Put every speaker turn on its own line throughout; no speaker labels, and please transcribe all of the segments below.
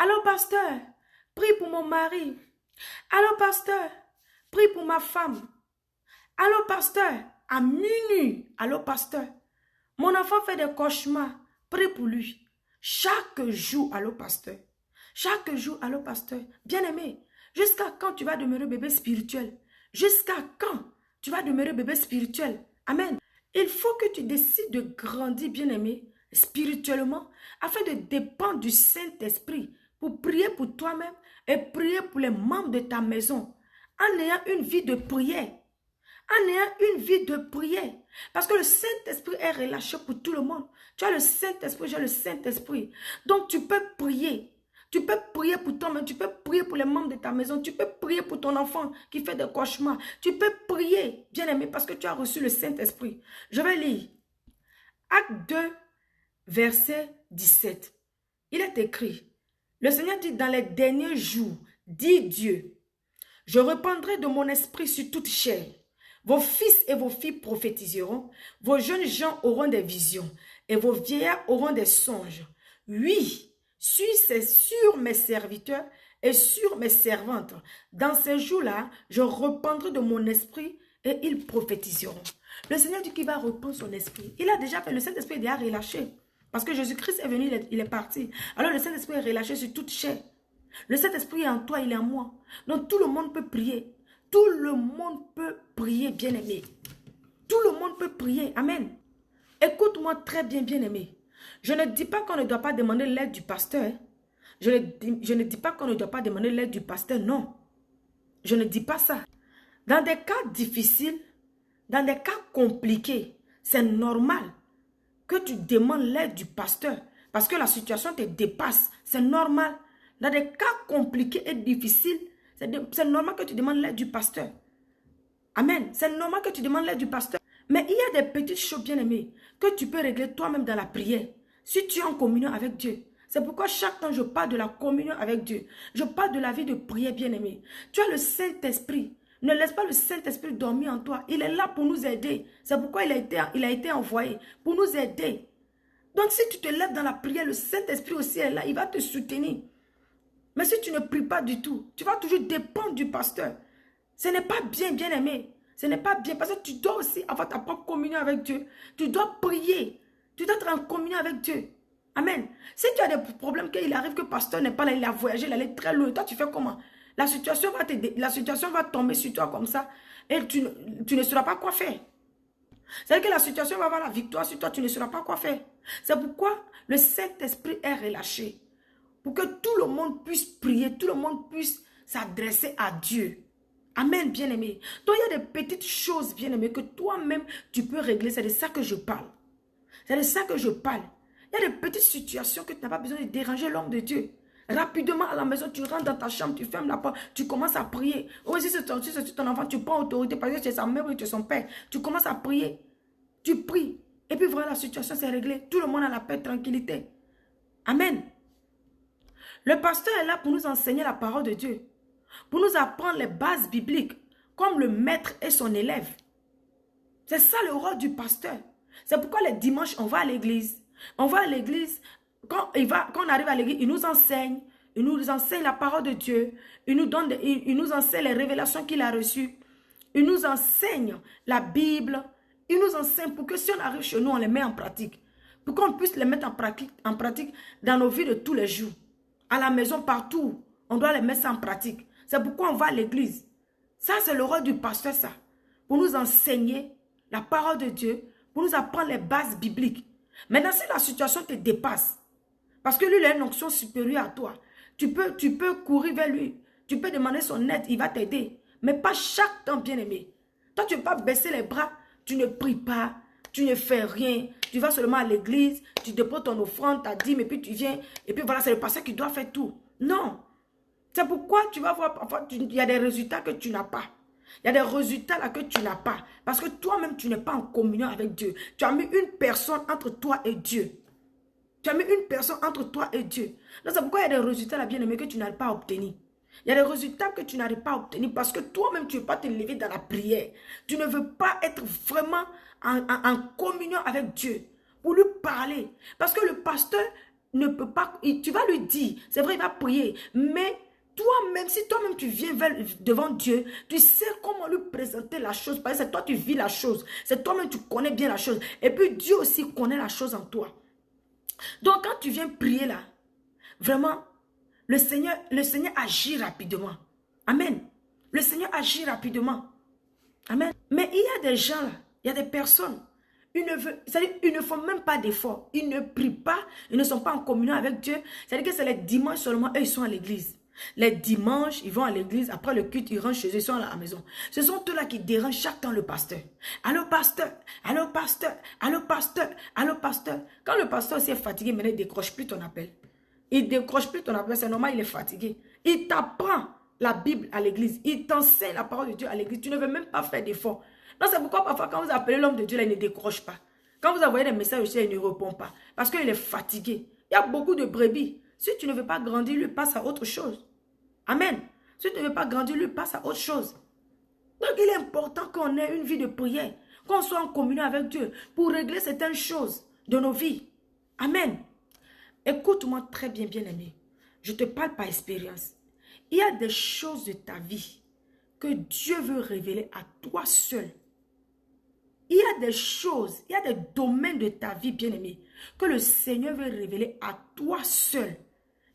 Allô, pasteur, prie pour mon mari. Allô, pasteur, prie pour ma femme. Allô, pasteur, à minuit. Allô, pasteur, mon enfant fait des cauchemars. Prie pour lui. Chaque jour, allô, pasteur. Chaque jour, allô, pasteur. Bien-aimé, jusqu'à quand tu vas demeurer bébé spirituel? Jusqu'à quand tu vas demeurer bébé spirituel? Amen. Il faut que tu décides de grandir, bien-aimé, spirituellement, afin de dépendre du Saint-Esprit pour prier pour toi-même et prier pour les membres de ta maison, en ayant une vie de prière. En ayant une vie de prière. Parce que le Saint-Esprit est relâché pour tout le monde. Tu as le Saint-Esprit, j'ai le Saint-Esprit. Donc tu peux prier. Tu peux prier pour toi-même. Tu peux prier pour les membres de ta maison. Tu peux prier pour ton enfant qui fait des cauchemars. Tu peux prier, bien-aimé, parce que tu as reçu le Saint-Esprit. Je vais lire. Acte 2, verset 17. Il est écrit. Le Seigneur dit, dans les derniers jours, dit Dieu, je répandrai de mon esprit sur toute chair. Vos fils et vos filles prophétiseront, vos jeunes gens auront des visions, et vos vieillards auront des songes. Oui, c'est sur mes serviteurs et sur mes servantes. Dans ces jours-là, je répandrai de mon esprit et ils prophétiseront. Le Seigneur dit qu'il va répandre son esprit. Il a déjà fait, le Saint-Esprit est déjà relâché. Parce que Jésus-Christ est venu, il est parti. Alors le Saint-Esprit est relâché sur toute chair. Le Saint-Esprit est en toi, il est en moi. Donc tout le monde peut prier. Tout le monde peut prier, bien-aimé. Tout le monde peut prier. Amen. Écoute-moi très bien, bien-aimé. Je ne dis pas qu'on ne doit pas demander l'aide du pasteur. Je ne dis pas qu'on ne doit pas demander l'aide du pasteur, non. Je ne dis pas ça. Dans des cas difficiles, dans des cas compliqués, c'est normal que tu demandes l'aide du pasteur. Parce que la situation te dépasse. C'est normal. Dans des cas compliqués et difficiles, c'est normal que tu demandes l'aide du pasteur. Amen. C'est normal que tu demandes l'aide du pasteur. Mais il y a des petites choses, bien-aimées, que tu peux régler toi-même dans la prière. Si tu es en communion avec Dieu. C'est pourquoi chaque temps je parle de la communion avec Dieu. Je parle de la vie de prière, bien-aimé. Tu as le Saint-Esprit. Ne laisse pas le Saint-Esprit dormir en toi. Il est là pour nous aider. C'est pourquoi il a été envoyé. Pour nous aider. Donc si tu te lèves dans la prière, le Saint-Esprit aussi est là. Il va te soutenir. Mais si tu ne pries pas du tout, tu vas toujours dépendre du pasteur. Ce n'est pas bien, bien-aimé. Ce n'est pas bien parce que tu dois aussi avoir ta propre communion avec Dieu. Tu dois prier. Tu dois être en communion avec Dieu. Amen. Si tu as des problèmes, qu'il arrive que le pasteur n'est pas là, il a voyagé, il allait très loin. Toi, tu fais comment? La situation va tomber sur toi comme ça et tu ne sauras pas quoi faire. C'est-à-dire que la situation va avoir la victoire sur toi, tu ne sauras pas quoi faire. C'est pourquoi le Saint-Esprit est relâché. Pour que tout le monde puisse prier, tout le monde puisse s'adresser à Dieu. Amen, bien-aimé. Donc, il y a des petites choses, bien-aimé, que toi-même, tu peux régler. C'est de ça que je parle. C'est de ça que je parle. Il y a des petites situations que tu n'as pas besoin de déranger l'homme de Dieu. Rapidement à la maison, tu rentres dans ta chambre, tu fermes la porte, tu commences à prier. Oh, si c'est ton enfant, tu prends autorité parce que tu es sa mère ou tu es son père. Tu commences à prier. Tu pries. Et puis voilà, la situation s'est réglée. Tout le monde a la paix, tranquillité. Amen. Le pasteur est là pour nous enseigner la parole de Dieu. Pour nous apprendre les bases bibliques. Comme le maître et son élève. C'est ça le rôle du pasteur. C'est pourquoi les dimanches, on va à l'église. On va à l'église. Quand on arrive à l'église, il nous enseigne. Il nous enseigne la parole de Dieu. Il nous enseigne les révélations qu'il a reçues. Il nous enseigne la Bible. Il nous enseigne pour que si on arrive chez nous, on les met en pratique. Pour qu'on puisse les mettre en pratique dans nos vies de tous les jours. À la maison, partout, on doit les mettre en pratique. C'est pourquoi on va à l'église. Ça, c'est le rôle du pasteur, ça. Pour nous enseigner la parole de Dieu, pour nous apprendre les bases bibliques. Maintenant, si la situation te dépasse, parce que lui, il a une onction supérieure à toi, tu peux courir vers lui, tu peux demander son aide, il va t'aider. Mais pas chaque temps, bien-aimé. Toi, tu ne peux pas baisser les bras, tu ne pries pas, tu ne fais rien, tu vas seulement à l'église, tu déposes ton offrande, ta dîme, et puis tu viens, et puis voilà, c'est le pasteur qui doit faire tout. Non. C'est pourquoi tu vas voir, parfois, il y a des résultats que tu n'as pas. Il y a des résultats là que tu n'as pas. Parce que toi-même, tu n'es pas en communion avec Dieu. Tu as mis une personne entre toi et Dieu. Tu as mis une personne entre toi et Dieu. Donc, c'est pourquoi il y a des résultats là, bien-aimé, que tu n'arrives pas à obtenir. Il y a des résultats que tu n'arrives pas à obtenir parce que toi-même, tu ne veux pas te lever dans la prière. Tu ne veux pas être vraiment en communion avec Dieu pour lui parler. Parce que le pasteur ne peut pas, tu vas lui dire, c'est vrai, il va prier, mais toi-même, si toi-même tu viens devant Dieu, tu sais comment lui présenter la chose, parce que c'est toi tu vis la chose, c'est toi-même tu connais bien la chose, et puis Dieu aussi connaît la chose en toi. Donc quand tu viens prier là, vraiment, le Seigneur agit rapidement. Amen. Le Seigneur agit rapidement. Amen. Mais il y a des gens là, il y a des personnes, ils ne font même pas d'efforts. Ils ne prient pas, ils ne sont pas en communion avec Dieu. C'est-à-dire que c'est les dimanches seulement, eux, ils sont à l'église. Les dimanches, ils vont à l'église, après le culte, ils rentrent chez eux, ils sont à la maison. Ce sont eux là qui dérangent chaque temps le pasteur. Allô pasteur, allô pasteur, allô pasteur, allô pasteur. Quand le pasteur aussi est fatigué, maintenant il ne décroche plus ton appel. Il ne décroche plus ton appel, c'est normal, il est fatigué. Il t'apprend la Bible à l'église. Il t'enseigne la parole de Dieu à l'église. Tu ne veux même pas faire d'efforts. Non, c'est pourquoi parfois quand vous appelez l'homme de Dieu, là, il ne décroche pas. Quand vous envoyez des messages aussi, il ne répond pas. Parce qu'il est fatigué. Il y a beaucoup de brebis. Si tu ne veux pas grandir, lui passe à autre chose. Amen. Si tu ne veux pas grandir, lui passe à autre chose. Donc il est important qu'on ait une vie de prière. Qu'on soit en communion avec Dieu pour régler certaines choses de nos vies. Amen. Écoute-moi très bien, bien-aimé. Je te parle par expérience. Il y a des choses de ta vie que Dieu veut révéler à toi seul. Il y a des choses, il y a des domaines de ta vie, bien-aimé, que le Seigneur veut révéler à toi seul.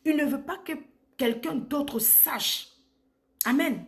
Il ne veut pas que quelqu'un d'autre sache. Amen.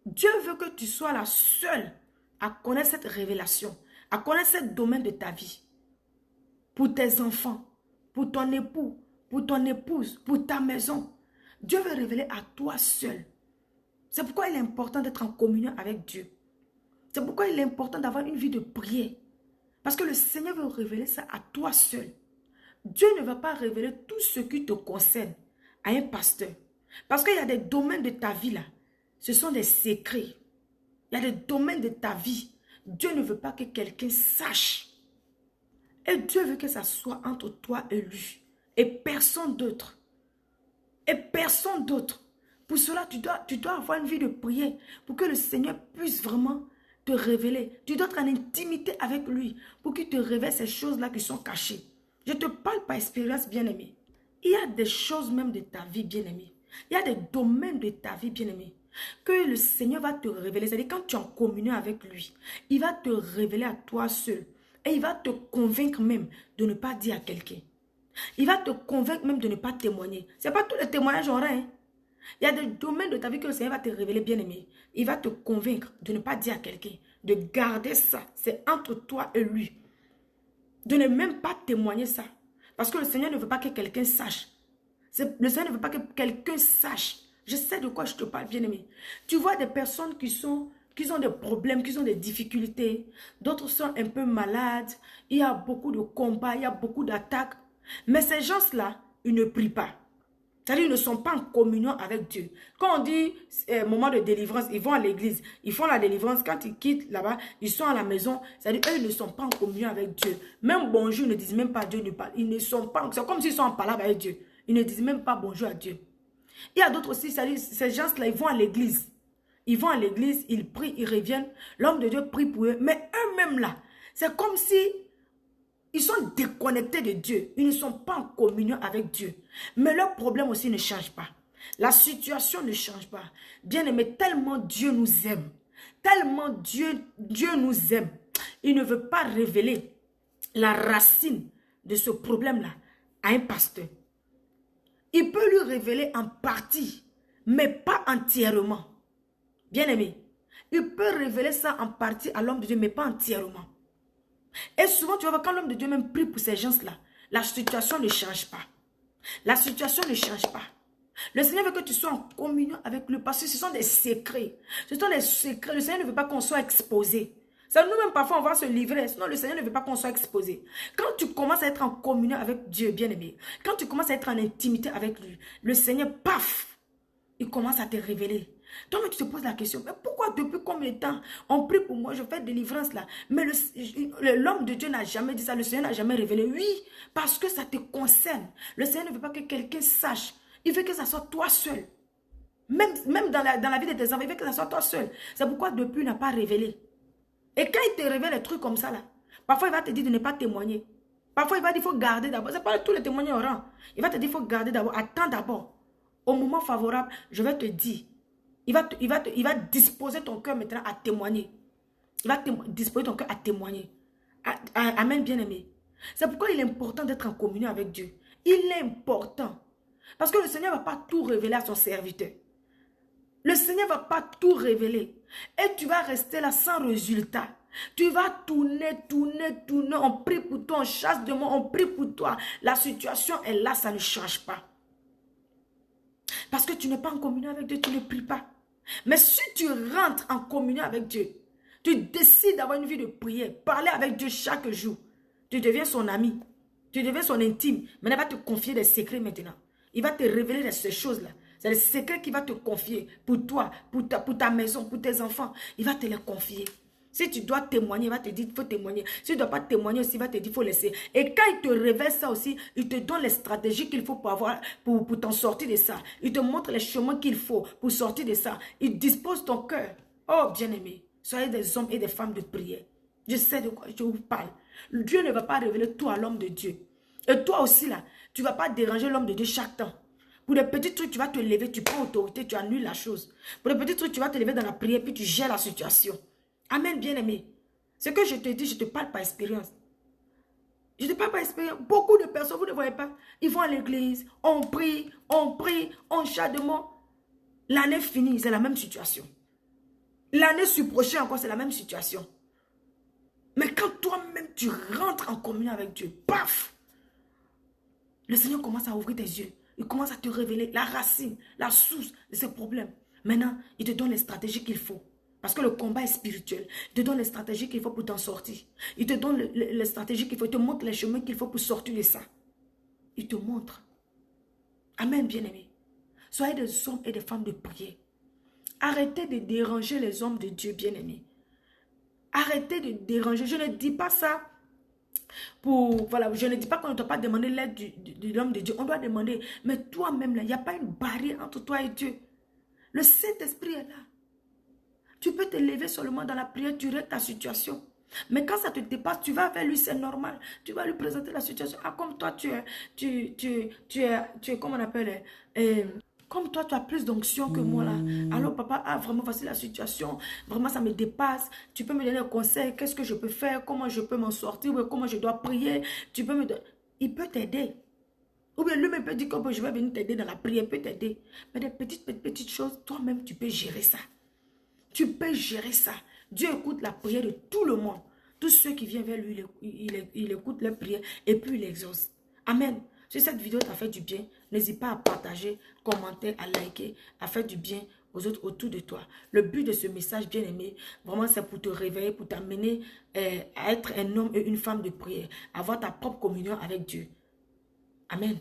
Dieu veut que tu sois la seule à connaître cette révélation, à connaître ce domaine de ta vie. Pour tes enfants, pour ton époux, pour ton épouse, pour ta maison. Dieu veut révéler à toi seul. C'est pourquoi il est important d'être en communion avec Dieu. C'est pourquoi il est important d'avoir une vie de prière. Parce que le Seigneur veut révéler ça à toi seul. Dieu ne va pas révéler tout ce qui te concerne à un pasteur. Parce qu'il y a des domaines de ta vie là. Ce sont des secrets. Il y a des domaines de ta vie. Dieu ne veut pas que quelqu'un sache. Et Dieu veut que ça soit entre toi et lui. Et personne d'autre. Et personne d'autre. Pour cela, tu dois avoir une vie de prière. Pour que le Seigneur puisse vraiment te révéler. Tu dois être en intimité avec lui. Pour qu'il te révèle ces choses-là qui sont cachées. Je te parle par expérience, bien-aimé. Il y a des choses même de ta vie, bien-aimé. Il y a des domaines de ta vie, bien-aimé, que le Seigneur va te révéler. C'est-à-dire quand tu es en communion avec lui, il va te révéler à toi seul. Et il va te convaincre même de ne pas dire à quelqu'un. Il va te convaincre même de ne pas témoigner. Ce n'est pas tous les témoignages aura. Hein? Il y a des domaines de ta vie que le Seigneur va te révéler, bien-aimé. Il va te convaincre de ne pas dire à quelqu'un. De garder ça. C'est entre toi et lui. De ne même pas témoigner ça. Parce que le Seigneur ne veut pas que quelqu'un sache. Le Seigneur ne veut pas que quelqu'un sache. Je sais de quoi je te parle, bien-aimé. Tu vois des personnes qui ont des problèmes, qui ont des difficultés. D'autres sont un peu malades. Il y a beaucoup de combats, il y a beaucoup d'attaques. Mais ces gens-là, ils ne prient pas. C'est-à-dire, ils ne sont pas en communion avec Dieu. Quand on dit moment de délivrance, ils vont à l'église, ils font la délivrance. Quand ils quittent là-bas, ils sont à la maison. C'est-à-dire, eux, ils ne sont pas en communion avec Dieu. Même bonjour, ils ne disent même pas Dieu ne parle. Ils ne sont pas, c'est comme s'ils sont en palabre avec Dieu. Ils ne disent même pas bonjour à Dieu. Il y a d'autres aussi, c'est-à-dire, ces gens-là, ils vont à l'église. Ils vont à l'église, ils prient, ils reviennent. L'homme de Dieu prie pour eux. Mais eux-mêmes là, c'est comme si ils sont déconnectés de Dieu. Ils ne sont pas en communion avec Dieu. Mais leur problème aussi ne change pas. La situation ne change pas. Bien-aimé, tellement Dieu nous aime. Tellement Dieu nous aime. Il ne veut pas révéler la racine de ce problème-là à un pasteur. Il peut lui révéler en partie, mais pas entièrement. Bien-aimé, il peut révéler ça en partie à l'homme de Dieu, mais pas entièrement. Et souvent, tu vas voir, quand l'homme de Dieu même prie pour ces gens-là, la situation ne change pas. La situation ne change pas. Le Seigneur veut que tu sois en communion avec lui parce que ce sont des secrets. Ce sont des secrets. Le Seigneur ne veut pas qu'on soit exposé. Ça, nous-mêmes, parfois, on va se livrer. Sinon, le Seigneur ne veut pas qu'on soit exposé. Quand tu commences à être en communion avec Dieu, bien-aimé, quand tu commences à être en intimité avec lui, le Seigneur, paf, il commence à te révéler. Donc, tu te poses la question, mais pourquoi depuis combien de temps on prie pour moi, je fais délivrance là, mais l'homme de Dieu n'a jamais dit ça, le Seigneur n'a jamais révélé. Oui, parce que ça te concerne. Le Seigneur ne veut pas que quelqu'un sache. Il veut que ça soit toi seul. Même dans la vie de tes enfants, il veut que ça soit toi seul. C'est pourquoi depuis, il n'a pas révélé. Et quand il te révèle des trucs comme ça là, parfois il va te dire de ne pas témoigner. Parfois, il va dire qu'il faut garder d'abord. Ce n'est pas tous les témoignages orants. Il va te dire qu'il faut garder d'abord. Attends d'abord. Au moment favorable, je vais te dire. Il va disposer ton cœur maintenant à témoigner. Il va disposer ton cœur à témoigner. Amen, bien-aimé. C'est pourquoi il est important d'être en communion avec Dieu. Il est important. Parce que le Seigneur ne va pas tout révéler à son serviteur. Le Seigneur ne va pas tout révéler. Et tu vas rester là sans résultat. Tu vas tourner. On prie pour toi, on chasse de moi, on prie pour toi. La situation est là, ça ne change pas. Parce que tu n'es pas en communion avec Dieu, tu ne pries pas. Mais si tu rentres en communion avec Dieu, tu décides d'avoir une vie de prière, parler avec Dieu chaque jour, tu deviens son ami, tu deviens son intime. Maintenant, il va te confier des secrets maintenant. Il va te révéler ces choses-là. C'est les secrets qu'il va te confier pour toi, pour ta maison, pour tes enfants. Il va te les confier. Si tu dois témoigner, il va te dire qu'il faut témoigner. Si tu ne dois pas témoigner aussi, il va te dire qu'il faut laisser. Et quand il te révèle ça aussi, il te donne les stratégies qu'il faut pour t'en sortir de ça. Il te montre les chemins qu'il faut pour sortir de ça. Il dispose ton cœur. Oh, bien-aimé, soyez des hommes et des femmes de prière. Je sais de quoi je vous parle. Dieu ne va pas révéler tout à l'homme de Dieu. Et toi aussi là, tu ne vas pas déranger l'homme de Dieu chaque temps. Pour les petits trucs, tu vas te lever, tu prends autorité, tu annules la chose. Pour les petits trucs, tu vas te lever dans la prière, puis tu gères la situation. Amen, bien-aimé. Ce que je te dis, je te parle par expérience. Je te parle par expérience. Beaucoup de personnes, vous ne voyez pas, ils vont à l'église, on prie, on chante de mots. L'année finie, c'est la même situation. L'année prochaine encore, c'est la même situation. Mais quand toi-même, tu rentres en communion avec Dieu, paf, le Seigneur commence à ouvrir tes yeux. Il commence à te révéler la racine, la source de ces problèmes. Maintenant, il te donne les stratégies qu'il faut. Parce que le combat est spirituel. Il te donne les stratégies qu'il faut pour t'en sortir. Il te donne les stratégies qu'il faut. Il te montre les chemins qu'il faut pour sortir de ça. Il te montre. Amen, bien-aimé. Soyez des hommes et des femmes de prière. Arrêtez de déranger les hommes de Dieu, bien-aimés. Arrêtez de déranger. Je ne dis pas ça voilà, je ne dis pas qu'on ne doit pas demander l'aide de l'homme de Dieu. On doit demander. Mais toi-même, là, il n'y a pas une barrière entre toi et Dieu. Le Saint-Esprit est là. Tu peux te lever seulement dans la prière, tu règles ta situation. Mais quand ça te dépasse, tu vas vers lui, c'est normal. Tu vas lui présenter la situation. Ah, comme toi, tu es, comment on appelle, comme toi, tu as plus d'onction que moi là. Alors, papa, vraiment, voici la situation. Vraiment, ça me dépasse. Tu peux me donner un conseil. Qu'est-ce que je peux faire? Comment je peux m'en sortir? Ou comment je dois prier? Tu peux me donner. Il peut t'aider. Ou bien lui-même peut dire que je vais venir t'aider dans la prière. Il peut t'aider. Mais des petites choses, toi-même, tu peux gérer ça. Tu peux gérer ça. Dieu écoute la prière de tout le monde. Tous ceux qui viennent vers lui, il écoute leur prière et puis il exauce. Amen. Si cette vidéo t'a fait du bien, n'hésite pas à partager, commenter, à liker, à faire du bien aux autres autour de toi. Le but de ce message, bien aimé, vraiment c'est pour te réveiller, pour t'amener à être un homme et une femme de prière, avoir ta propre communion avec Dieu. Amen.